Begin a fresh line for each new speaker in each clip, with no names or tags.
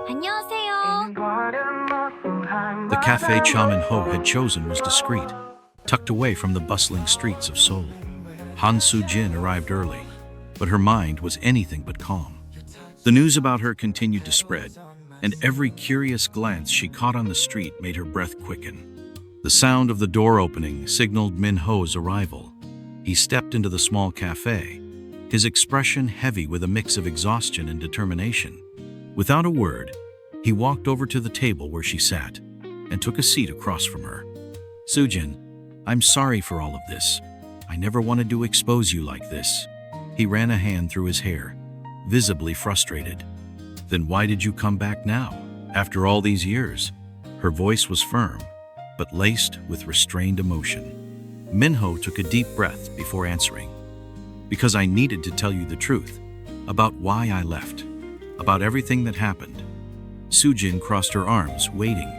안녕하세요.
The cafe Cha Min-ho had chosen was discreet, tucked away from the bustling streets of Seoul. Han Soo-jin arrived early, but her mind was anything but calm. The news about her continued to spread, and every curious glance she caught on the street made her breath quicken. The sound of the door opening signaled Min-ho's arrival. He stepped into the small cafe, his expression heavy with a mix of exhaustion and determination. Without a word, he walked over to the table where she sat and took a seat across from her. "Soo-jin, I'm sorry for all of this. I never wanted to expose you like this." He ran a hand through his hair, visibly frustrated. "Then why did you come back now, after all these years?" Her voice was firm, but laced with restrained emotion. Min-ho took a deep breath before answering. "Because I needed to tell you the truth, about why I left, about everything that happened." Soo-jin crossed her arms, waiting.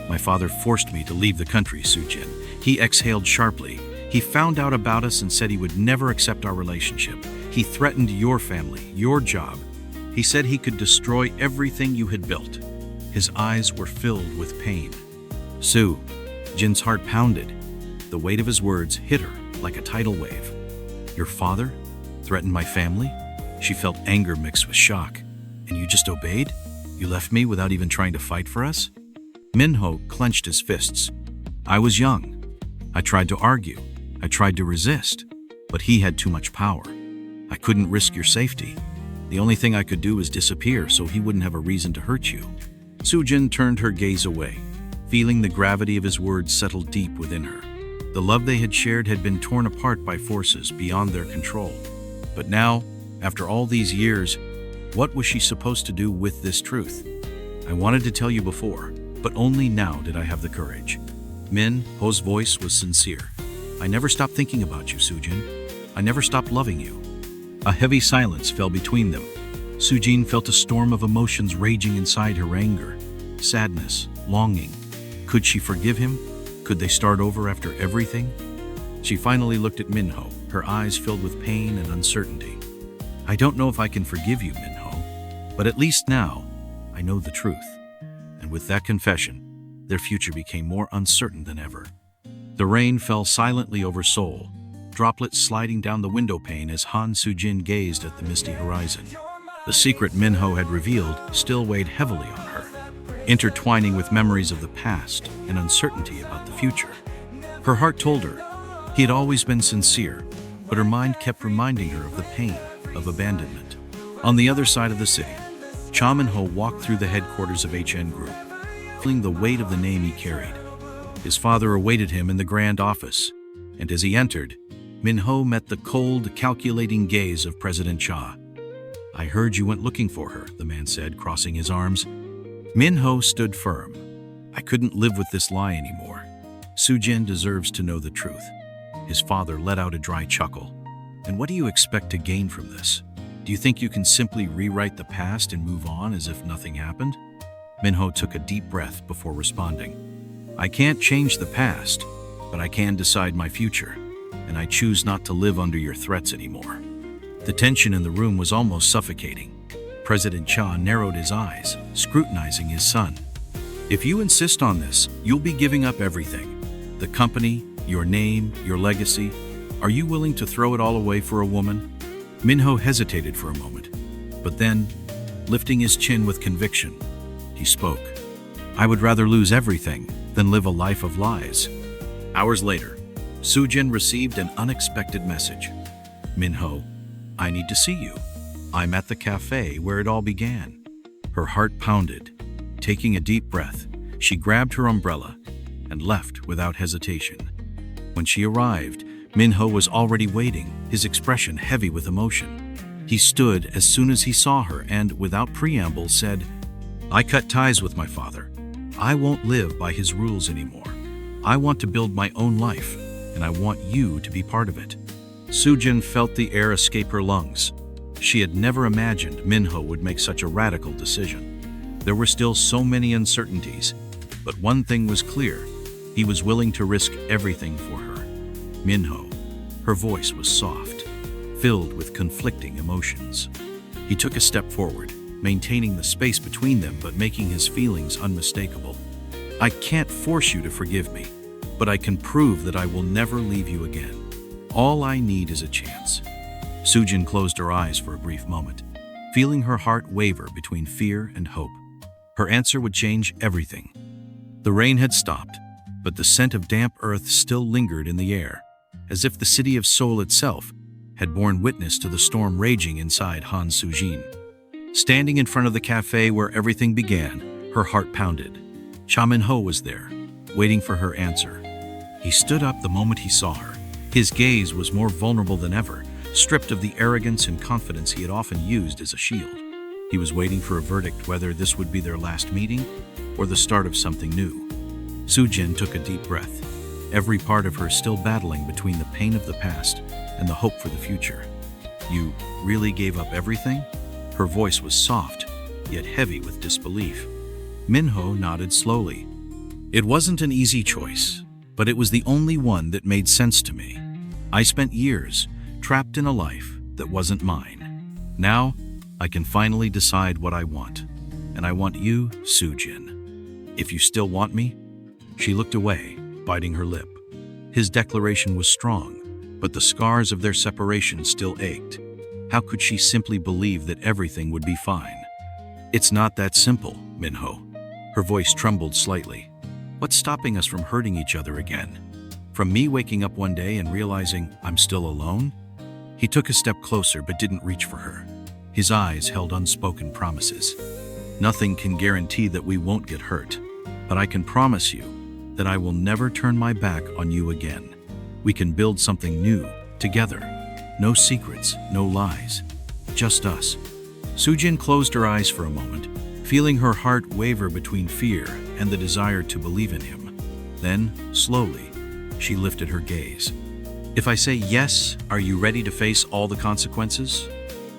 "My father forced me to leave the country, Soo-jin." He exhaled sharply. "He found out about us and said he would never accept our relationship. He threatened your family, your job. He said he could destroy everything you had built." His eyes were filled with pain. Soo-jin's heart pounded. The weight of his words hit her like a tidal wave. "Your father threatened my family?" She felt anger mixed with shock. "And you just obeyed? You left me without even trying to fight for us?" Min-ho clenched his fists. "I was young. I tried to argue. I tried to resist. But he had too much power. I couldn't risk your safety. The only thing I could do was disappear so he wouldn't have a reason to hurt you." Soo-jin turned her gaze away, feeling the gravity of his words settle deep within her. The love they had shared had been torn apart by forces beyond their control. But now, after all these years, what was she supposed to do with this truth? "I wanted to tell you before, but only now did I have the courage." Min-ho's voice was sincere. "I never stopped thinking about you, Soo-jin. I never stopped loving you." A heavy silence fell between them. Soo-jin felt a storm of emotions raging inside her: anger, sadness, longing. Could she forgive him? Could they start over after everything? She finally looked at Min-ho, her eyes filled with pain and uncertainty. "I don't know if I can forgive you, Min-ho, but at least now, I know the truth." And with that confession, their future became more uncertain than ever. The rain fell silently over Seoul, droplets sliding down the window pane as Han Soo-jin gazed at the misty horizon. The secret Min-ho had revealed still weighed heavily on her, intertwining with memories of the past and uncertainty about the future. Her heart told her he had always been sincere, but her mind kept reminding her of the pain of abandonment. On the other side of the city, Cha Min-ho walked through the headquarters of HN Group, feeling the weight of the name he carried. His father awaited him in the grand office, and as he entered, Min-ho met the cold, calculating gaze of President Cha. "I heard you went looking for her," the man said, crossing his arms. Min-ho stood firm. "I couldn't live with this lie anymore. Soo-jin deserves to know the truth." His father let out a dry chuckle. "And what do you expect to gain from this? Do you think you can simply rewrite the past and move on as if nothing happened?" Min-ho took a deep breath before responding. "I can't change the past, but I can decide my future, and I choose not to live under your threats anymore." The tension in the room was almost suffocating. President Cha narrowed his eyes, scrutinizing his son. "If you insist on this, you'll be giving up everything. The company, your name, your legacy. Are you willing to throw it all away for a woman?" Min-ho hesitated for a moment, but then, lifting his chin with conviction, he spoke. "I would rather lose everything than live a life of lies." Hours later, Soo-jin received an unexpected message. "Min-ho, I need to see you. I'm at the cafe where it all began." Her heart pounded. Taking a deep breath, she grabbed her umbrella and left without hesitation. When she arrived, Min-ho was already waiting, his expression heavy with emotion. He stood as soon as he saw her and, without preamble, said, "I cut ties with my father. I won't live by his rules anymore. I want to build my own life, and I want you to be part of it." Soo-jin felt the air escape her lungs. She had never imagined Min-ho would make such a radical decision. There were still so many uncertainties, but one thing was clear: he was willing to risk everything for her. Min-ho, her voice was soft, filled with conflicting emotions. He took a step forward, maintaining the space between them but making his feelings unmistakable. "I can't force you to forgive me, but I can prove that I will never leave you again. All I need is a chance." Sujin closed her eyes for a brief moment, feeling her heart waver between fear and hope. Her answer would change everything. The rain had stopped, but the scent of damp earth still lingered in the air, as if the city of Seoul itself had borne witness to the storm raging inside Han Soo-jin. Standing in front of the cafe where everything began, her heart pounded. Cha Min-ho was there, waiting for her answer. He stood up the moment he saw her. His gaze was more vulnerable than ever, stripped of the arrogance and confidence he had often used as a shield. He was waiting for a verdict whether this would be their last meeting or the start of something new. Soo-jin took a deep breath, every part of her still battling between the pain of the past and the hope for the future. "You really gave up everything?" Her voice was soft, yet heavy with disbelief. Min-ho nodded slowly. "It wasn't an easy choice, but it was the only one that made sense to me. I spent years trapped in a life that wasn't mine. Now, I can finally decide what I want. And I want you, Soo-jin. If you still want me?" She looked away, biting her lip. His declaration was strong, but the scars of their separation still ached. How could she simply believe that everything would be fine? "It's not that simple, Min-ho." Her voice trembled slightly. "What's stopping us from hurting each other again? From me waking up one day and realizing I'm still alone?" He took a step closer but didn't reach for her. His eyes held unspoken promises. "Nothing can guarantee that we won't get hurt, but I can promise you that I will never turn my back on you again. We can build something new, together. No secrets, no lies. Just us." Soo-jin closed her eyes for a moment, feeling her heart waver between fear and the desire to believe in him. Then, slowly, she lifted her gaze. "If I say yes, are you ready to face all the consequences?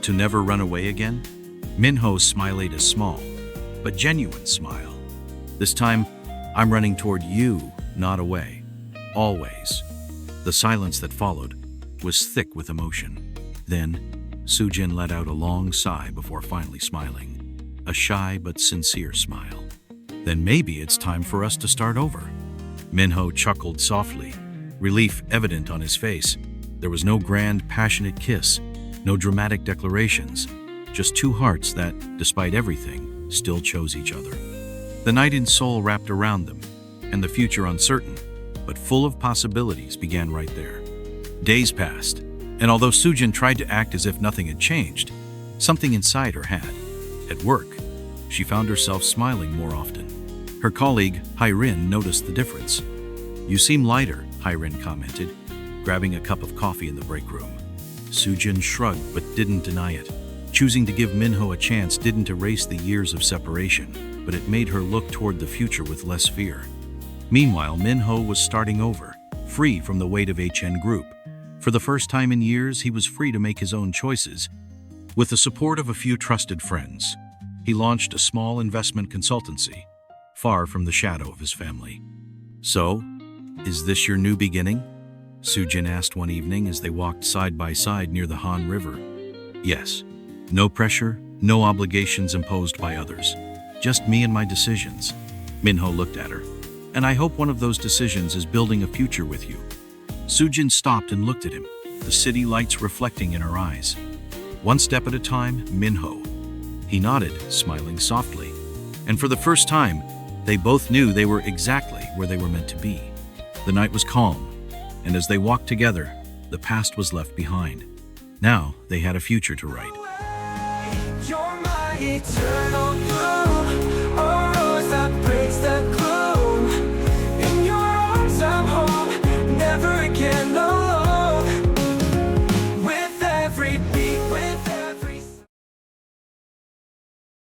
To never run away again?" Min-ho's smile ate a small, but genuine smile. "This time, I'm running toward you, not away. Always." The silence that followed was thick with emotion. Then, Soo-jin let out a long sigh before finally smiling. A shy but sincere smile. "Then maybe it's time for us to start over." Min-ho chuckled softly, relief evident on his face. There was no grand, passionate kiss, no dramatic declarations, just two hearts that, despite everything, still chose each other. The night in Seoul wrapped around them, and the future uncertain, but full of possibilities, began right there. Days passed, and although Soo-jin tried to act as if nothing had changed, something inside her had. At work, she found herself smiling more often. Her colleague, Hye-rin, noticed the difference. "You seem lighter," Hye-rin commented, grabbing a cup of coffee in the break room. Soo-jin shrugged but didn't deny it. Choosing to give Min-ho a chance didn't erase the years of separation, but it made her look toward the future with less fear. Meanwhile, Min-ho was starting over, free from the weight of HN Group. For the first time in years, he was free to make his own choices. With the support of a few trusted friends, he launched a small investment consultancy, far from the shadow of his family. "So, is this your new beginning?" Soo-jin asked one evening as they walked side by side near the Han River. "Yes. No pressure, no obligations imposed by others. Just me and my decisions." Min-ho looked at her. "And I hope one of those decisions is building a future with you." Soo-jin stopped and looked at him, the city lights reflecting in her eyes. "One step at a time, Min-ho." He nodded, smiling softly. And for the first time, they both knew they were exactly where they were meant to be. The night was calm, and as they walked together, the past was left behind. Now they had a future to write.
You're my eternal